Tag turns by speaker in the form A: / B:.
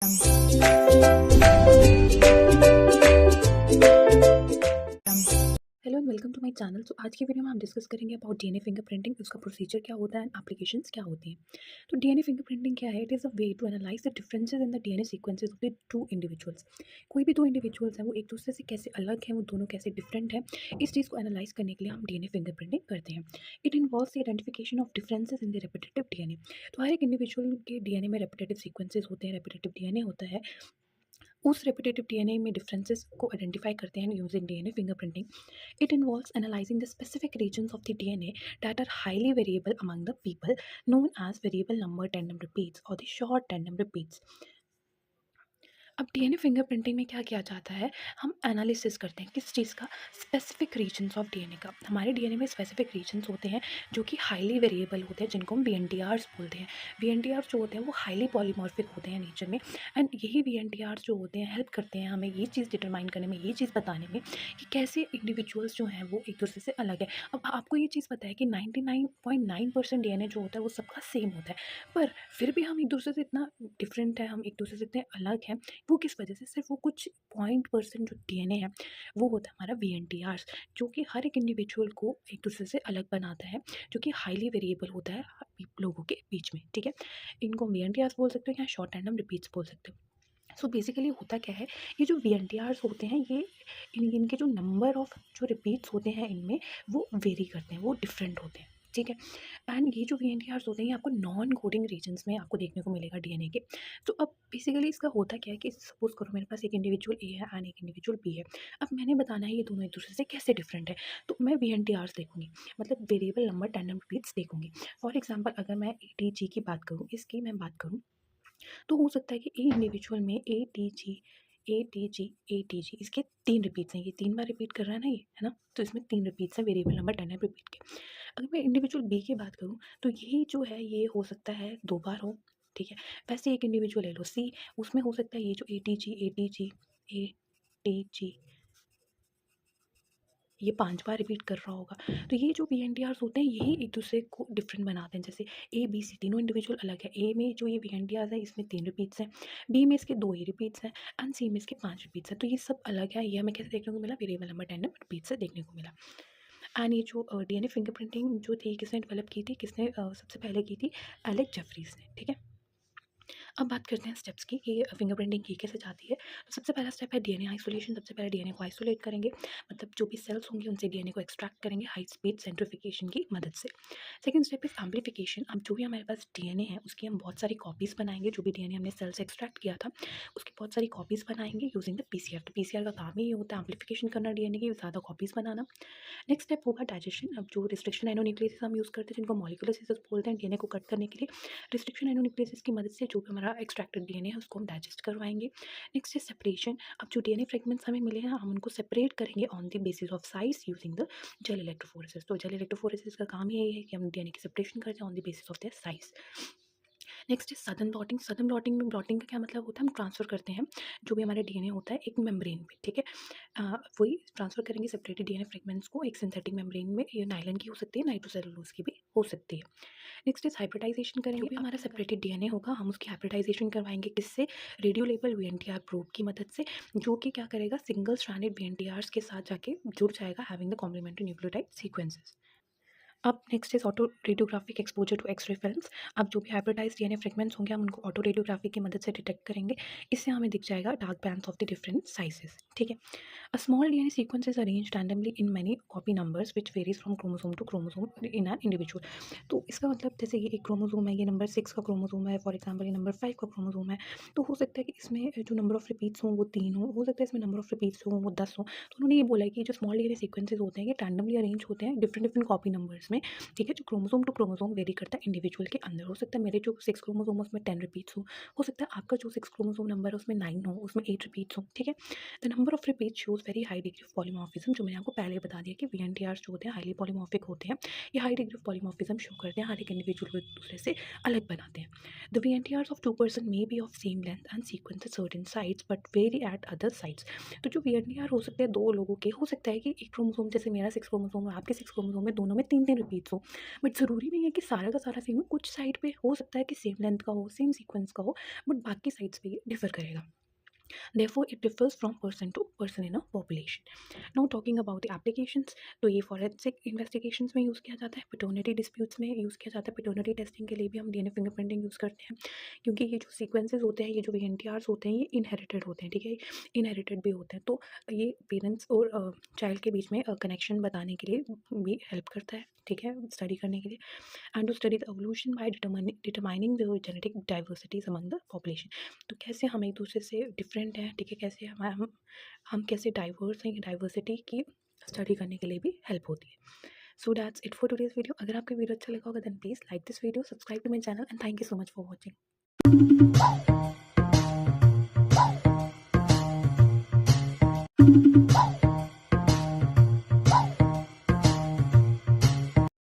A: Hello and welcome to my channel. तो आज की वीडियो में हम डिस्कस करेंगे अबाउट डीएनए फिंगरप्रिंटिंग, उसका प्रोसीजर क्या होता है एंड एप्लीकेशंस क्या होती हैं। तो डीएनए फिंगरप्रिंटिंग क्या है? It is a way to analyse the differences in the DNA sequences of the two individuals. कोई भी दो इंडिविजुअल्स हैं वो एक दूसरे से कैसे अलग हैं, वो दोनों कैसे डिफरेंट हैं, इस चीज़ को एनालाइज करने के लिए हम डीएनए फिंगरप्रिंटिंग करते हैं। It involves the identification of differences in the repetitive DNA. तो हर एक इंडिविजुअल के डीएनए में रेपिटेटिव सीक्वेंसेस होते हैं, रेपिटेटिव डीएनए होता है। उस रेपिटेटिव डीएनए में डिफरेंसेस को आइडेंटिफाई करते हैं using DNA fingerprinting. It involves analyzing the specific regions of the DNA that are highly variable among the people, known as variable number tandem repeats or the short tandem repeats. अब DNA fingerprinting में क्या किया जाता है, हम analysis करते हैं किस चीज़ का, स्पेसिफिक रीजन्स ऑफ डीएनए का। हमारे डीएनए में स्पेसिफिक रीजन्स होते हैं जो कि हाईली वेरिएबल होते हैं, जिनको हम वीएनटीआर्स बोलते हैं। वीएनटीआर्स जो होते हैं वो हाईली पॉलीमॉर्फिक होते हैं नेचर में, एंड यही वीएनटीआर्स जो होते हैं हेल्प करते हैं हमें ये चीज़ डिटरमाइन करने में, ये चीज़ बताने में कि कैसे इंडिविजुअल्स जो हैं वो एक दूसरे से अलग है। अब आपको ये चीज़ पता है कि 99.9% डीएनए जो होता है वो सबका सेम होता है, पर फिर भी हम एक दूसरे से इतना डिफरेंट है, हम एक दूसरे से इतने अलग हैं। वो किस वजह से? सिर्फ वो कुछ 0.% जो डीएनए है वो होता है हमारा वीएनटीआर्स, जो कि हर एक इंडिविजुअल को एक दूसरे से अलग बनाता है, जो कि हाईली वेरिएबल होता है लोगों के बीच में। ठीक है, इनको वीएनटीआर्स बोल सकते हो या शॉर्ट रैंडम रिपीट्स बोल सकते हो। सो बेसिकली होता क्या है, ये जो वीएनटीआर्स होते हैं ये इनके जो नंबर ऑफ जो रिपीट्स होते हैं इनमें वो वेरी करते हैं, वो डिफरेंट होते हैं। ठीक है, एंड ये जो वीएनटीआर्स होते हैं ये आपको नॉन कोडिंग रीजन्स में आपको देखने को मिलेगा डीएनए के। तो अब बेसिकली इसका होता क्या है कि सपोज करो मेरे पास एक इंडिविजुअल ए है एंड एक इंडिविजुअल बी है। अब मैंने बताना है ये दोनों एक दूसरे से कैसे डिफरेंट है, तो मैं वीएनटीआर्स देखूंगी, मतलब वेरिएबल नंबर टैंडम रिपीट्स देखूंगी। फॉर एग्जांपल अगर मैं एटीजी की बात करूँ, इसकी मैं बात करूँ, तो हो सकता है कि ए इंडिविजुअल में ए टी जी इसके 3 रिपीट्स हैं, ये 3 बार रिपीट कर रहा है ना, ये है ना, तो इसमें 3 रिपीट्स हैं वेरिएबल नंबर टैंडम रिपीट के। अगर मैं इंडिविजुअल बी की बात करूँ तो यही जो है ये हो सकता है 2 बार हो। ठीक है, वैसे एक इंडिविजुअल ले लो सी, उसमें हो सकता है ये जो ए टी जी ये 5 बार रिपीट कर रहा होगा। तो ये जो वीएनटीआर्स होते हैं यही एक दूसरे को डिफरेंट बनाते हैं। जैसे ए बी सी तीनों इंडिविजुअल अलग है, ए में जो ये वीएनटीआर्स है इसमें 3 रिपीट्स हैं, बी में इसके 2 ही रिपीट्स हैं एंड सी में इसके 5 रिपीट्स हैं। तो ये सब अलग है, ये हमें कैसे देखने को मिला, वेरिएबल नंबर टैंडम रिपीट से देखने को मिला। एंड ये जो डीएनए फिंगरप्रिंटिंग जो थी किसने डेवलप की थी, किसने सबसे पहले की थी, एलेक्स जेफरीज ने। ठीक है, अब बात करते हैं स्टेप्स की कि फिंगरप्रिंटिंग की कैसे जाती है। तो सबसे पहला स्टेप है डीएनए आइसोलेशन। सबसे पहले डीएनए को आइसोलेट करेंगे, मतलब जो भी सेल्स होंगे उनसे डीएनए को एक्सट्रैक्ट करेंगे हाई स्पीड सेंट्रीफिकेशन की मदद से। Second step is amplification. अब जो भी हमारे पास डीएनए है उसकी हम बहुत सारी कॉपीज़ बनाएंगे, जो भी डीएनए हमने सेल से एक्सट्रैक्ट किया था उसकी बहुत सारी कॉपीज़ बनाएंगे यूजिंग द पीसीआर। तो पीसीआर का काम ही ये होता है एम्पलीफिकेशन करना, डीएनए की ज़्यादा कॉपीज़ बनाना। नेक्स्ट स्टेप होगा डाइजेशन। अब जो रिस्ट्रिक्शन एनोन्यूक्लियस हम यूज़ करते हैं, जिनको मॉलिक्यूलर सीजर्स बोलते हैं, डीएनए को कट करने के लिए रिस्ट्रिक्शन एनोन्यूक्लियस की मदद से जो भी हमारा एक्सट्रैक्टेड डीएनए है उसको हम डाइजेस्ट करवाएंगे। नेक्स्ट है सेपरेशन। अब जो डीएनए फ्रेगमेंट्स हमें मिले हैं हम उनको सेपरेट करेंगे on the basis of size using the gel electrophoresis. तो जेल इलेक्ट्रोफोरेसिस का काम यही है कि हम डीएनए की सेपरेशन करते हैं on the basis of their size. Next is सदन ब्लॉटिंग। सदन ब्लॉटिंग में ब्लॉटिंग का क्या मतलब होता है, हम ट्रांसफ़र करते हैं जो भी हमारा डीएनए होता है एक मेम्ब्रेन में। ठीक है, वही ट्रांसफ़र करेंगे सेपरेटेड डीएनए फ्रेगमेंट्स को एक सिंथेटिक मेम्ब्रेन में, ये नायलॉन की हो सकती है, नाइट्रोसेलुलोज की भी हो सकती है। नेक्स्ट इज हाइब्रिडाइजेशन करेंगे, जो भी हमारा सेपरेटेड डीएनए होगा हम उसकी हाइब्रिडाइजेशन करवाएंगे, किससे, रेडियो लेबल वीएनटीआर प्रोब की मदद से, जो कि क्या करेगा, सिंगल स्ट्रैंडेड वीएनटीआर्स के साथ जाके जुड़ जाएगा having the complementary nucleotide sequences. अब next is autoradiographic exposure to X-ray films. अब जो भी हाइब्रिडाइज डीएनए फ्रेगमेंट्स होंगे हम उनको ऑटो रेडियोग्राफी की मदद से डिटेक्ट करेंगे, इससे हमें दिख जाएगा dark bands of the different sizes. ठीक है, a small DNA sequence is arranged randomly in many copy numbers which varies from chromosome to chromosome in an individual. तो इसका मतलब जैसे ये एक क्रोमोसोम है, ये नंबर 6 का क्रोमोसोम है, फॉर एग्जाम्पल ये नंबर 5 का क्रोमोसोम है, तो हो सकता है कि इसमें जो नंबर ऑफ रिपीट्स हों वो 3 हो सकता है इसमें नंबर ऑफ रिपीट्स हों वो 10 हो। तो उन्होंने ये बोला है कि जो स्मॉल डीएनए सीक्वेंसेज होते हैं ये रैंडमली अरेंज होते हैं डिफरेंट डिफरेंट कॉपी नंबर्स में। ठीक है, जो क्रोमोसोम टू क्रोमोसोम वेरी करता है इंडिविजुअल के अंदर। हो सकता है मेरे जो 6 क्रोमोसोम है उसमें 10 रिपीट्स हो सकता है आपका जो 6 क्रोमोसोम नंबर है उसमें 9 हो, उसमें 8 रिपीट्स हो। ठीक है, the number of repeats shows very high degree of polymorphism, जो मैंने आपको पहले बता दिया कि वीएनटीआर्स जो होते हैं हाईली पॉलीमॉर्फिक होते हैं, ये high degree of polymorphism show करते हैं, हर एक इंडिविजुअल को एक दूसरे से अलग बनाते हैं। The VNTRs of 2 person may be of same length and sequence at certain sites but vary at other sites. तो जो वीएनटीआर हो सकते हैं 2 लोगों के, हो सकता है कि एक क्रोमोसोम जैसे मेरा 6 क्रोमोसोम है, आपके 6 क्रोमोसोम में दोनों में 3-3 रिपीट्स हो, बट ज़रूरी नहीं है कि सारा का सारा सेम हो। कुछ साइड पे हो सकता है कि सेम लेंथ का हो, सेम सीक्वेंस का हो, बट बाकी साइड्स पे ये डिफ़र करेगा। Therefore, it differs from person to person in a population. Now talking about the applications, तो ये फॉरेंसिक इन्वेस्टिगेशंस में यूज़ किया जाता है, पेटर्निटी डिस्प्यूट्स में यूज़ किया जाता है। पेटर्निटी टेस्टिंग के लिए भी हम डीएनए फिंगरप्रिंटिंग यूज़ करते हैं, क्योंकि ये जो सीक्वेंसेस होते हैं, ये जो वीएनटीआर्स होते हैं, ये इनहेरिटेड होते हैं, ठीक है, इनहेरिटेड भी होते हैं। तो ये पेरेंट्स और चाइल्ड के बीच में कनेक्शन बताने के लिए भी हेल्प करता है, ठीक है, स्टडी करने के लिए। And to study the evolution by determining the genetic diversities among the population. तो कैसे हम एक दूसरे से डिफरेंट हैं, ठीक है, कैसे हम कैसे डाइवर्स हैं, डाइवर्सिटी की स्टडी करने के लिए भी हेल्प होती है। So that's it for today's video. अगर आपको वीडियो अच्छा लगा होगा then please like this video, subscribe to my channel and thank you so much for watching.